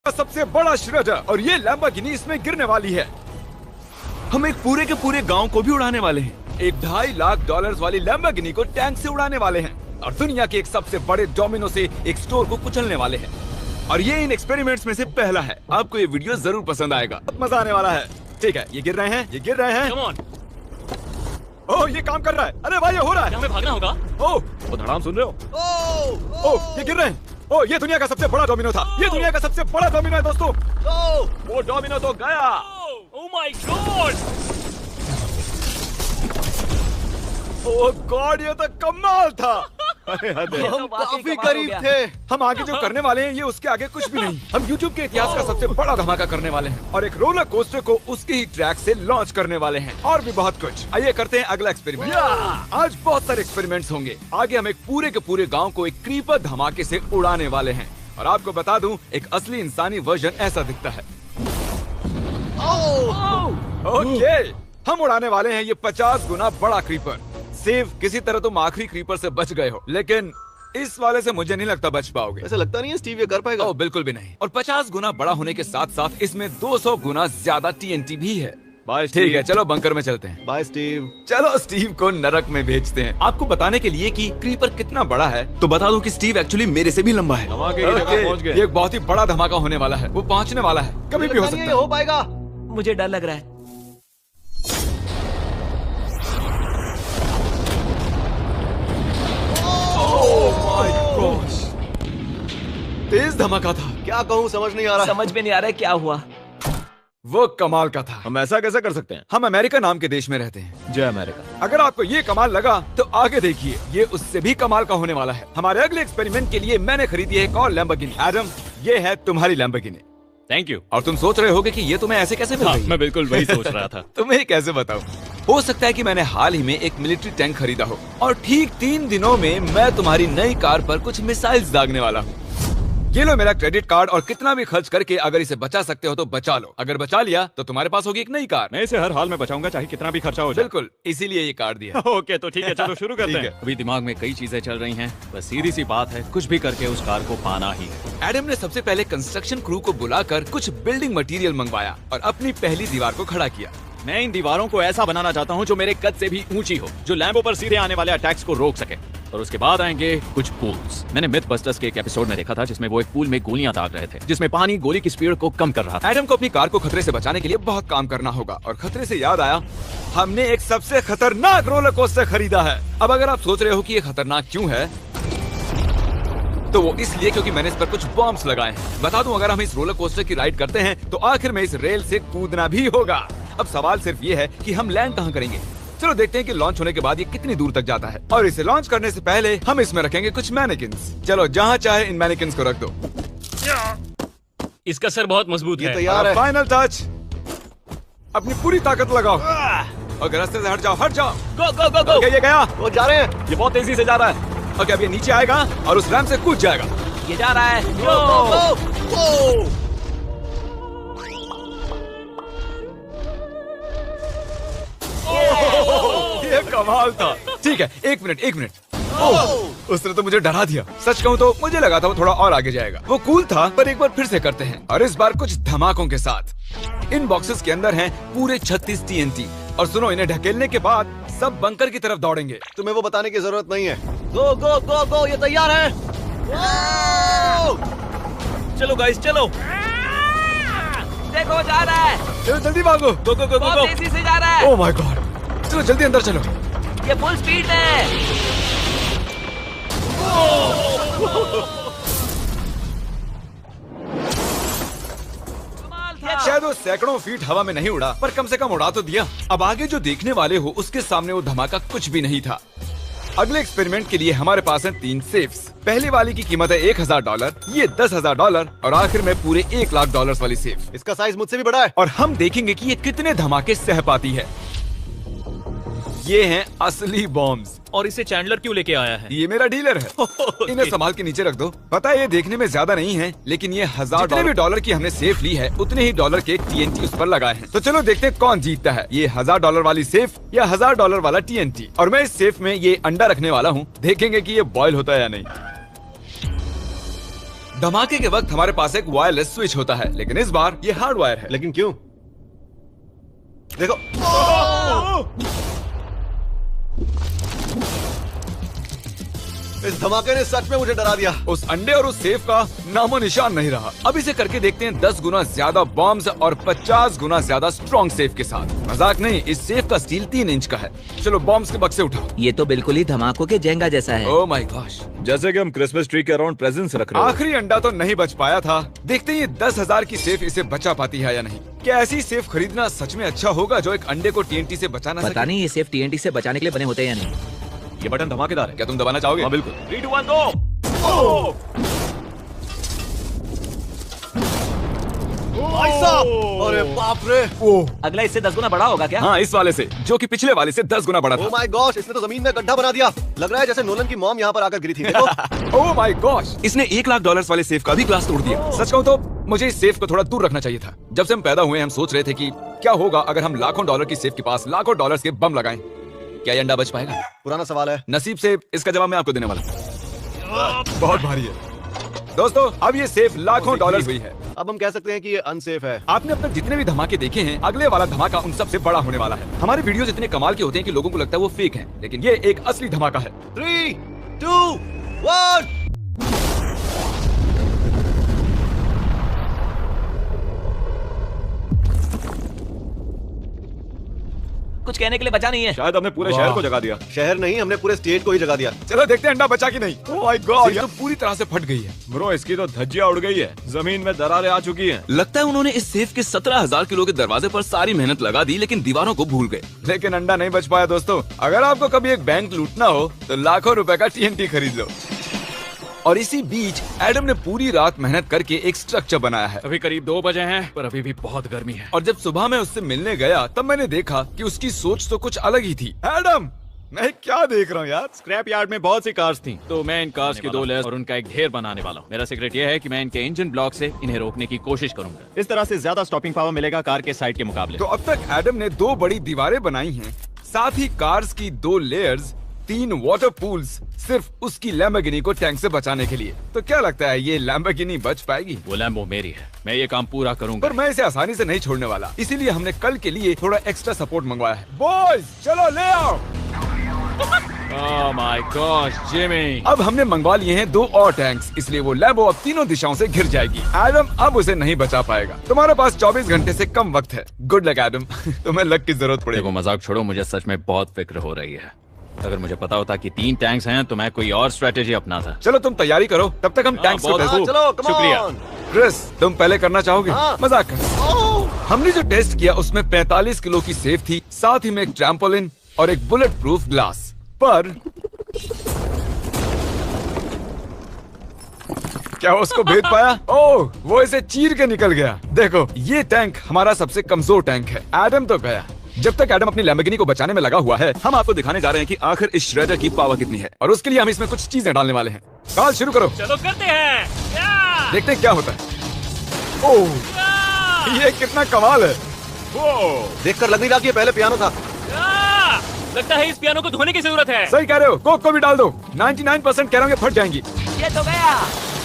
सबसे बड़ा श्रेडर और ये लैम्बोर्गिनी इसमें गिरने वाली है। हम एक पूरे के पूरे गांव को भी उड़ाने वाले हैं। एक $2.5 लाख वाली लैम्बोर्गिनी को टैंक से उड़ाने वाले हैं और दुनिया के एक सबसे बड़े डोमिनो से एक स्टोर को कुचलने वाले हैं। और ये इन एक्सपेरिमेंट्स में से पहला है। आपको ये वीडियो जरूर पसंद आएगा, बहुत मजा आने वाला है। ठीक है, ये गिर रहे हैं, ये गिर रहे हैं। Come on. ओह, ये काम कर रहा है। अरे भाई, ये हो रहा है। हमें भागना होगा। ओह, वो धड़ाम सुन रहे हो? ओह, ये गिर रहे हैं। ओह, ये दुनिया का सबसे बड़ा डोमिनो था। ये दुनिया का सबसे बड़ा डोमिनो है दोस्तों। वो डोमिनो तो गया। Oh my God! Oh God, ये तो कमाल था। अरे हद है। हम काफी करीब थे। हम आगे जो करने वाले हैं ये उसके आगे कुछ भी नहीं। हम YouTube के इतिहास का सबसे बड़ा धमाका करने वाले हैं और एक रोलर कोस्टर को उसके ही ट्रैक से लॉन्च करने वाले हैं और भी बहुत कुछ। आइए करते हैं अगला एक्सपेरिमेंट। आज बहुत सारे एक्सपेरिमेंट्स होंगे। आगे हम एक पूरे के पूरे गांव को एक क्रीपर धमाके से उड़ाने वाले हैं और आपको बता दूं, एक असली इंसानी वर्जन ऐसा दिखता है। ओके, हम उड़ाने वाले हैं ये 50 गुना बड़ा क्रीपर। सेव, किसी तरह तुम आखिरी क्रीपर से बच गए हो, लेकिन इस वाले से मुझे नहीं लगता बच पाओगे। ऐसा लगता नहीं है स्टीव ये कर पाएगा। ओह बिल्कुल भी नहीं। और 50 गुना बड़ा होने के साथ साथ इसमें 200 गुना ज्यादा TNT भी है। बाय ठीक है, चलो बंकर में चलते हैं। Bye Steve. चलो स्टीव को नरक में भेजते हैं। आपको बताने के लिए कि क्रीपर कितना बड़ा है तो बता दूं कि स्टीव एक्चुअली मेरे से भी लंबा है। धमाके की जगह पहुंच गए। ये एक बहुत ही बड़ा धमाका होने वाला है। वो पहुंचने वाला है, कभी भी हो सकता है। हो पाएगा। मुझे डर लग रहा है। तेज धमाका था। क्या कहूँ समझ नहीं आ रहा। समझ में नहीं आ रहा है क्या हुआ। वो कमाल का था। हम ऐसा कैसे कर सकते हैं? हम अमेरिका नाम के देश में रहते हैं। जय अमेरिका। अगर आपको ये कमाल लगा तो आगे देखिए, ये उससे भी कमाल का होने वाला है। हमारे अगले एक्सपेरिमेंट के लिए मैंने खरीदी है एक और लैम्बोर्गिनी। एडम, ये है तुम्हारी लैम्बोर्गिनी। Thank you. और तुम सोच रहे होगे कि ये तुम्हें ऐसे कैसे मिल रही है? मैं बिल्कुल वही सोच रहा था। तुम्हें कैसे बताऊं? हो सकता है कि मैंने हाल ही में एक मिलिट्री टैंक खरीदा हो और ठीक 3 दिनों में मैं तुम्हारी नई कार पर कुछ मिसाइल्स दागने वाला हूँ। ये लो मेरा क्रेडिट कार्ड और कितना भी खर्च करके अगर इसे बचा सकते हो तो बचा लो। अगर बचा लिया तो तुम्हारे पास होगी एक नई कार। मैं इसे हर हाल में बचाऊंगा, चाहे कितना भी खर्चा हो जाए। बिल्कुल, इसीलिए ये कार्ड दिया। ओके, तो ठीक है, चलो शुरू करते ठीक हैं। है। अभी दिमाग में कई चीजें चल रही हैं, बस सीधी सी बात है, कुछ भी करके उस कार को पाना ही है। एडम ने सबसे पहले कंस्ट्रक्शन क्रू को बुलाकर कुछ बिल्डिंग मटेरियल मंगवाया और अपनी पहली दीवार को खड़ा किया। मैं इन दीवारों को ऐसा बनाना चाहता हूँ जो मेरे कद से भी ऊंची हो, जो लैम्बो पर सीधे आने वाले अटैक्स को रोक सके। और उसके बाद आएंगे कुछ पूल्स। मैंने मिथबस्टर्स के एक एपिसोड में देखा था जिसमें वो एक पूल में गोलियां दाग रहे थे, जिसमें पानी गोली की स्पीड को कम कर रहा था। एडम को अपनी कार को खतरे से बचाने के लिए बहुत काम करना होगा और खतरे से याद आया, हमने एक सबसे खतरनाक रोलर कोस्टर खरीदा है। अब अगर आप सोच रहे हो कि ये खतरनाक क्यों है, तो वो इसलिए क्योंकि मैंने इस पर कुछ बॉम्ब्स लगाए हैं। बता दूं, अगर हम इस रोलर कोस्टर की राइड करते हैं तो आखिर में इस रेल से कूदना भी होगा। अब सवाल सिर्फ ये है कि हम लैंड कहाँ करेंगे। चलो देखते हैं कि लॉन्च होने के बाद ये कितनी दूर तक जाता है। और इसे लॉन्च करने से पहले हम इसमें रखेंगे कुछ मैनेकिन्स। चलो जहाँ चाहे इन मैनेकिन्स को रख दो। इसका सर बहुत मजबूत ये है। तैयार है। फाइनल टच, अपनी पूरी ताकत लगाओ। अगर रास्ते से हट जाओ, हट जाओ। गो गो गो गो। ओके, ये गया। वो जा रहे हैं। ये बहुत तेजी से जा रहा है। ओके, अब ये नीचे आएगा और उस रैंप से कूद जाएगा। ये जा रहा है। गो, गो, गो। ये कमाल था। ठीक है, एक मिनट। ओह, उसने तो मुझे डरा दिया। सच कहूँ तो मुझे लगा था वो थोड़ा और आगे जाएगा। वो कूल था, पर एक बार फिर से करते हैं और इस बार कुछ धमाकों के साथ। इन बॉक्सेस के अंदर हैं पूरे 36 TNT और सुनो, इन्हें ढकेलने के बाद सब बंकर की तरफ दौड़ेंगे। तुम्हें वो बताने की जरूरत नहीं है। गो गो गो गो, ये तैयार है। चलो गाइस, चलो। देखो, जा रहा है। चलो जल्दी भागो। गो गो गो गो Oh गो। तेजी से जा रहा है। ओह माय गॉड, चलो जल्दी अंदर चलो। ये फुल स्पीड है। कमाल था। शायद वो सैकड़ों फीट हवा में नहीं उड़ा, पर कम से कम उड़ा तो दिया। अब आगे जो देखने वाले हो उसके सामने वो धमाका कुछ भी नहीं था। अगले एक्सपेरिमेंट के लिए हमारे पास हैं 3 सेफ्स। पहली वाली की कीमत है $1000, ये $10,000 और आखिर में पूरे $1 लाख वाली सेफ। इसका साइज मुझसे भी बड़ा है। और हम देखेंगे कि ये कितने धमाके सह पाती है। ये हैं असली बॉम्ब्स। और इसे चैंडलर क्यों लेके आया है? ये मेरा डीलर है। इन्हें संभाल के नीचे रख दो। पता है ये देखने में ज्यादा नहीं है, लेकिन ये $1000 की हमने सेफ ली है, उतने ही डॉलर के TNT उस पर लगाए हैं। तो चलो देखते हैं कौन जीतता है, ये $1000 वाली सेफ या $1000 वाला TNT। और मैं इस सेफ में ये अंडा रखने वाला हूँ, देखेंगे कि ये बॉयल होता है या नहीं। धमाके के वक्त हमारे पास एक वायरलेस स्विच होता है, लेकिन इस बार ये हार्ड वायर है। लेकिन क्यों? देखो, इस धमाके ने सच में मुझे डरा दिया। उस अंडे और उस सेफ का नामो निशान नहीं रहा। अब इसे करके देखते हैं 10 गुना ज्यादा बॉम्ब्स और 50 गुना ज्यादा स्ट्रॉन्ग सेफ के साथ। मजाक नहीं, इस सेफ का स्टील 3 इंच का है। चलो बॉम्ब्स के बक्से उठाओ। ये तो बिल्कुल ही धमाकों के जेंगा जैसा है। ओह माय गॉश, जैसे कि हम क्रिसमस ट्री के अराउंड प्रेजेंट्स रख रहे हैं। आखिरी अंडा तो नहीं बच पाया था। देखते हैं ये 10,000 की सेफ इसे बचा पाती है या नहीं। क्या ऐसी सेफ खरीदना सच में अच्छा होगा जो एक अंडे को TNT से बचा ना सके? पता नहीं ये सेफ TNT से बचाने के लिए बने होते हैं या नहीं। ये बटन धमाकेदार है। क्या तुम दबाना चाहोगे? हाँ बिल्कुल। 3, 2, 1 गो। भाई साहब, अरे बाप रे! अगला इससे 10 गुना बड़ा होगा क्या? हाँ, इस वाले से, जो कि पिछले वाले से 10 गुना बड़ा ओह था। माय गॉश, इसने तो जमीन में गड्ढा बना दिया। लग रहा है जैसे नोलन की मॉम यहाँ पर आकर गिरी थी। देखो। ओह माय गॉश, इसने $1 लाख वाले सेफ का भी ग्लास तोड़ दिया। सच कहूँ तो मुझे इस सेफ को थोड़ा दूर रखना चाहिए था। जब से हम पैदा हुए हम सोच रहे थे कि क्या होगा अगर हम लाखों डॉलर की सेफ के पास लाखों डॉलर्स के बम लगाएं। क्या ये अंडा बच पाएगा? पुराना सवाल है। नसीब से इसका जवाब मैं आपको देने वाला हूं। बहुत भारी है दोस्तों। अब ये सेफ लाखों डॉलर हुई है। अब हम कह सकते हैं कि ये अनसेफ है। आपने अब तक जितने भी धमाके देखे हैं, अगले वाला धमाका उन सबसे बड़ा होने वाला है। हमारे वीडियोस इतने कमाल के होते हैं कि लोगों को लगता है वो फेक हैं, लेकिन ये एक असली धमाका है। 3, 2, 1। कुछ कहने के लिए बचा नहीं है। शायद हमने पूरे शहर को जगा दिया। शहर नहीं, हमने पूरे स्टेट को ही जगा दिया। चलो देखते हैं अंडा बचा कि नहीं। ओह माय गॉड, ये तो पूरी तरह से फट गई है। ब्रो, इसकी तो धज्जियां उड़ गई है। जमीन में दरारें आ चुकी हैं। लगता है उन्होंने इस सेफ के 17,000 किलो के दरवाजे पर सारी मेहनत लगा दी, लेकिन दीवारों को भूल गए। लेकिन अंडा नहीं बच पाया दोस्तों। अगर आपको कभी एक बैंक लूटना हो तो लाखों रुपए का TNT खरीद लो। और इसी बीच एडम ने पूरी रात मेहनत करके एक स्ट्रक्चर बनाया है। अभी करीब 2 बजे हैं, पर अभी भी बहुत गर्मी है। और जब सुबह मैं उससे मिलने गया तब मैंने देखा कि उसकी सोच तो कुछ अलग ही थी। एडम, मैं क्या देख रहा हूँ यार? स्क्रैप यार्ड में बहुत सी कार्स थी, तो मैं इन कार्स की 2 लेयर्स और उनका एक ढेर बनाने वाला हूँ। मेरा सीक्रेट ये है कि मैं इनके इंजन ब्लॉक से इन्हें रोकने की कोशिश करूंगा। इस तरह से ज्यादा स्टॉपिंग पावर मिलेगा कार के साइड के मुकाबले। तो अब तक एडम ने 2 बड़ी दीवारें बनाई हैं, साथ ही कार्स की 2 लेयर्स, 3 वाटर पूल्स, सिर्फ उसकी लैम्बोर्गिनी को टैंक से बचाने के लिए। तो क्या लगता है ये लैम्बोर्गिनी बच पाएगी? वो लैम्बो मेरी है, मैं ये काम पूरा करूंगा। पर मैं इसे आसानी से नहीं छोड़ने वाला, इसीलिए हमने कल के लिए थोड़ा एक्स्ट्रा सपोर्ट मंगवाया है। बॉयज चलो ले आओ। Oh my God Jimmy. अब हमने मंगवा लिए हैं 2 और टैंक्स, इसलिए वो लैम्बो अब तीनों दिशाओं से घिर जाएगी। एडम अब उसे नहीं बचा पाएगा। तुम्हारे पास 24 घंटे से कम वक्त है। गुड लक एडम, तुम्हें लक की जरूरत पड़ेगी। देखो मजाक छोड़ो, मुझे सच में बहुत फिक्र हो रही है। अगर मुझे पता होता कि 3 टैंक्स हैं तो मैं कोई और स्ट्रेटेजी अपनाता। चलो तुम तैयारी करो, तब तक हम टैंक्स को बहुत टेस्ट। खूब। चलो, come शुक्रिया। on। क्रिस, तुम पहले करना चाहोगे? हाँ। मजाक कर। हमने जो टेस्ट किया उसमें 45 किलो की सेफ थी, साथ ही में एक ट्रैम्पोलिन और एक बुलेट प्रूफ ग्लास। पर क्या उसको भेद पाया? ओह, वो इसे चीर के निकल गया। देखो, ये टैंक हमारा सबसे कमजोर टैंक है। एडम तो गया। जब तक एडम अपनी लैम्बोर्गिनी को बचाने में लगा हुआ है, हम आपको दिखाने जा रहे हैं कि आखिर इस श्रेडर की पावर कितनी है, और उसके लिए हम इसमें कुछ चीजें डालने वाले हैं। कॉल शुरू करो। चलो करते हैं। देखते हैं क्या होता है। ओह, ये कितना कमाल है। देखकर लग नहीं रहा कि ये पहले पियानो था। लगता है इस पियानो को धोने की जरूरत है। सही कह रहे हो, कोक को भी डाल दो। 99% कह रहा हूँ ये फट जाएंगी। ये तो गया।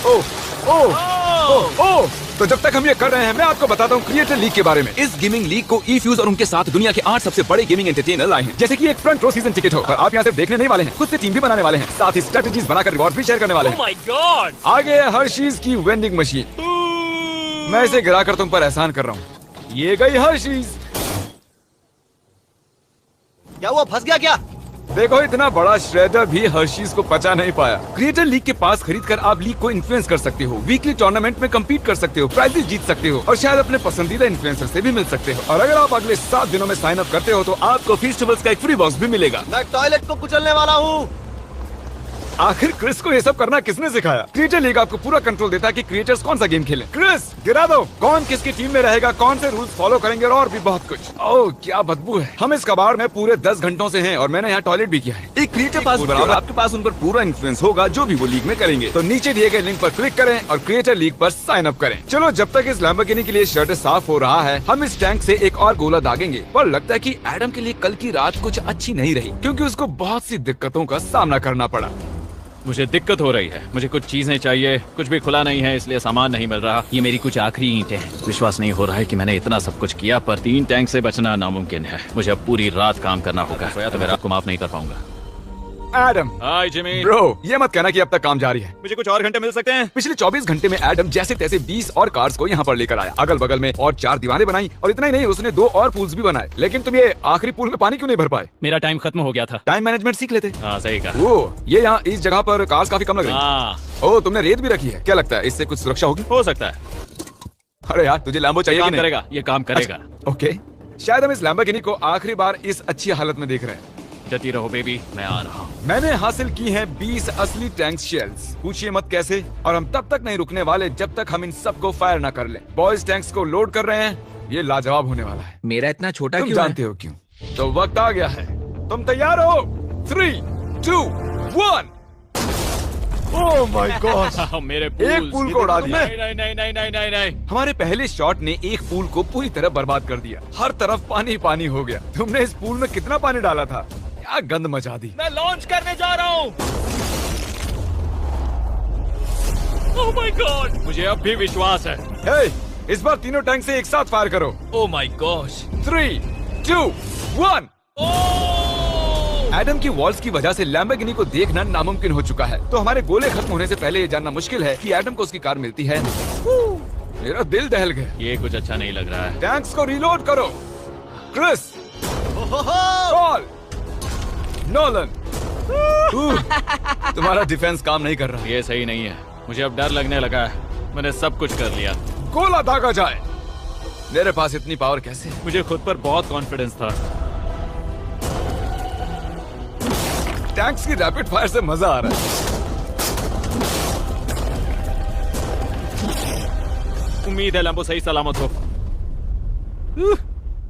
ओह ओह ओह ओह। तो जब तक हम ये कर रहे हैं, मैं आपको बताता हूँ क्रिएटर लीग के बारे में। इस गेमिंग लीग को E-Fuse और उनके साथ दुनिया के 8 सबसे बड़े गेमिंग एंटरटेनर लाए हैं। जैसे कि एक फ्रंट रो सीजन टिकट हो, पर आप यहाँ सिर्फ देखने नहीं वाले हैं, खुद से टीम भी बनाने वाले हैं, साथ ही स्ट्रेटेजीज बनाकर रिवॉर्ड भी शेयर करने वाले ओह हैं। My God. आगे है हर्शीज की वेंडिंग मशीन। मैं इसे गिराकर तुम पर एहसान कर रहा हूँ। ये गई हर्शीज। क्या हुआ, फंस गया क्या? देखो, इतना बड़ा श्रेडर भी हर्शीज को पचा नहीं पाया। क्रिएटर लीग के पास खरीदकर आप लीग को इन्फ्लुएंस कर सकते हो, वीकली टूर्नामेंट में कम्पीट कर सकते हो, प्राइजेस जीत सकते हो, और शायद अपने पसंदीदा इन्फ्लुएंसर से भी मिल सकते हो। और अगर आप अगले 7 दिनों में साइन अप करते हो तो आपको फेस्टिवल्स का एक फ्री बॉक्स भी मिलेगा। मैं टॉयलेट को कुचलने वाला हूँ। आखिर क्रिस को ये सब करना किसने सिखाया? क्रिएटर लीग आपको पूरा कंट्रोल देता है कि क्रिएटर्स कौन सा गेम खेलें। क्रिस, गिरा दो। कौन किसकी टीम में रहेगा, कौन से रूल्स फॉलो करेंगे, और भी बहुत कुछ। ओह, क्या बदबू है। हम इस कबाड़ में पूरे 10 घंटों से हैं और मैंने यहाँ टॉयलेट भी किया है। एक क्रिएटर पास बराबर आपके पास उन पर पूरा इन्फ्लुएंस होगा जो भी वो लीग में करेंगे। तो नीचे दिए गए लिंक पर क्लिक करें और क्रिएटर लीग पर साइन अप करें। चलो, जब तक इस लैम्बोर्गिनी के लिए शर्ट साफ हो रहा है, हम इस टैंक से एक और गोला दागेंगे। पर लगता है कि एडम के लिए कल की रात कुछ अच्छी नहीं रही, क्योंकि उसको बहुत सी दिक्कतों का सामना करना पड़ा। मुझे दिक्कत हो रही है। मुझे कुछ चीजें चाहिए, कुछ भी खुला नहीं है, इसलिए सामान नहीं मिल रहा। ये मेरी कुछ आखिरी ईंटें हैं। विश्वास नहीं हो रहा है कि मैंने इतना सब कुछ किया, पर 3 टैंक से बचना नामुमकिन है। मुझे अब पूरी रात काम करना होगा, सोया तो मैं रात को माफ नहीं कर पाऊंगा। एडम, हाय जिमी। ब्रो, ये मत कहना कि अब तक काम जारी है। मुझे कुछ और घंटे मिल सकते हैं? पिछले 24 घंटे में एडम जैसे तैसे 20 और कार्स को यहाँ पर लेकर आया, अगल बगल में और 4 दीवारें बनाई, और इतना ही नहीं, उसने 2 और पूल्स भी बनाए। लेकिन तुम ये आखिरी पूल में पानी क्यों नहीं भर पाए? मेरा टाइम खत्म हो गया था। टाइम मैनेजमेंट सीख लेते। हाँ सही कहा। ओ, ये यहाँ इस जगह पर कार्स काफी कम लग रही हैं। हाँ ओ, तुमने रेत भी रखी है, क्या लगता है इससे कुछ सुरक्षा होगी? हो सकता है। अरे यार, तुझे लैम्बो चाहिए कि काम नहीं? करेगा, ये काम करेगा। अच्छा, ओके, शायद हम इस लैम्बोर्गिनी को आखिरी बार इस अच्छी हालत में देख रहे हैं। जती रहो बेबी, मैं आ रहा हूँ। मैंने हासिल की हैं 20 असली टैंक शेल्स। पूछिए मत कैसे, और हम तब तक नहीं रुकने वाले जब तक हम इन सबको फायर ना कर लें। बॉयज टैंक्स को लोड कर रहे हैं, ये लाजवाब होने वाला है। मेरा इतना छोटा तुम क्यों है? जानते हो क्यों? तो वक्त आ गया है, तुम तैयार हो? 3, 2, 1। ओह माय गॉड, मेरे एक पूल को उड़ा दिया। नहीं नहीं नहीं नहीं नहीं नहीं नहीं। हमारे पहले शॉट ने एक पूल को पूरी तरह बर्बाद कर दिया। हर तरफ पानी पानी हो गया। तुमने इस पूल में कितना पानी डाला था? क्या गंद मचा दी। मैं लॉन्च करने जा रहा हूँ। ओह माय गॉड, मुझे अब भी विश्वास है। हे, इस बार तीनों टैंक से एक साथ फायर करो। Oh my gosh. 3, 2, 1। एडम की वॉल्स की वजह से लैम्बोर्गिनी को देखना नामुमकिन हो चुका है। तो हमारे गोले खत्म होने से पहले ये जानना मुश्किल है कि एडम को उसकी कार मिलती है। मेरा दिल दहल गया। ये कुछ अच्छा नहीं लग रहा है। टैंक्स को रीलोड करो। Chris, Paul, Nolan. तुम्हारा डिफेंस काम नहीं कर रहा। ये सही नहीं है। मुझे अब डर लगने लगा है। मैंने सब कुछ कर लिया। गोला दागा जाए। मेरे पास इतनी पावर कैसे? मुझे खुद पर बहुत कॉन्फिडेंस था। टैंक्स की रैपिड फायर से मजा आ रहा है। उम्मीद है लंबो सही सलामत हो।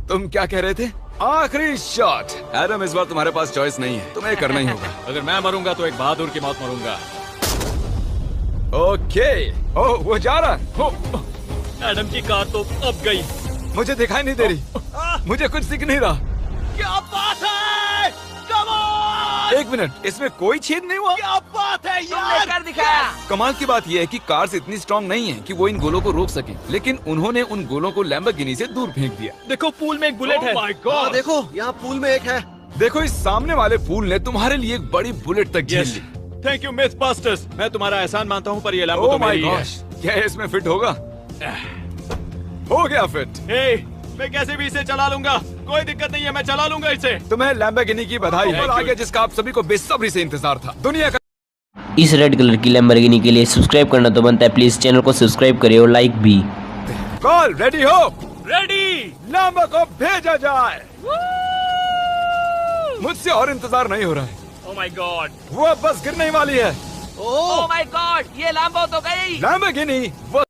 तुम क्या कह रहे थे? आखिरी शॉट। एडम, इस बार तुम्हारे पास चॉइस नहीं है, तुम्हें करना ही होगा। अगर मैं मरूंगा तो एक बहादुर की मौत मरूंगा। ओके। ओह, वो जा रहा है। ओह, एडम की कार तो अब गई। मुझे दिखाई नहीं दे रही। मुझे कुछ दिख नहीं रहा। क्या बात है? Come on! एक मिनट, इसमें कोई छेद नहीं हुआ? क्या बात है तुमने कर दिखाया। कमाल की बात यह है कि कार्स इतनी स्ट्रांग नहीं है कि वो इन गोलों को रोक सके, लेकिन उन्होंने उन गोलों को लैम्बोर्गिनी से दूर फेंक दिया। देखो पूल में एक बुलेट है। हाँ, देखो यहाँ पूल में एक है। देखो, इस सामने वाले पूल ने तुम्हारे लिए एक बड़ी बुलेट तक झेल ली। Thank you MythBusters. मैं तुम्हारा एहसान मानता हूँ, पर ये लैम्बो ओह तो माय मेरी है। गॉश, क्या ये इसमें फिट होगा? हो गया फिट। हे, मैं कैसे भी इसे चला लूंगा। कोई दिक्कत नहीं है, मैं चला लूंगा इसे। तुम्हें लैम्बोर्गिनी की बधाई है। आगे जिसका आप सभी को बेसब्री से इंतजार था। दुनिया का इस रेड कलर की लैम्बोर्गिनी के लिए सब्सक्राइब करना तो बनता है। प्लीज चैनल को सब्सक्राइब करिए और लाइक भी। कॉल रेडी हो? रेडी। लैम्बो को भेजा जाए। मुझसे और इंतजार नहीं हो रहा है। Oh my God. वो अब बस गिरने ही वाली है। ओह माय गॉड, ये लैम्बो तो गई। लैम्बोर्गिनी वो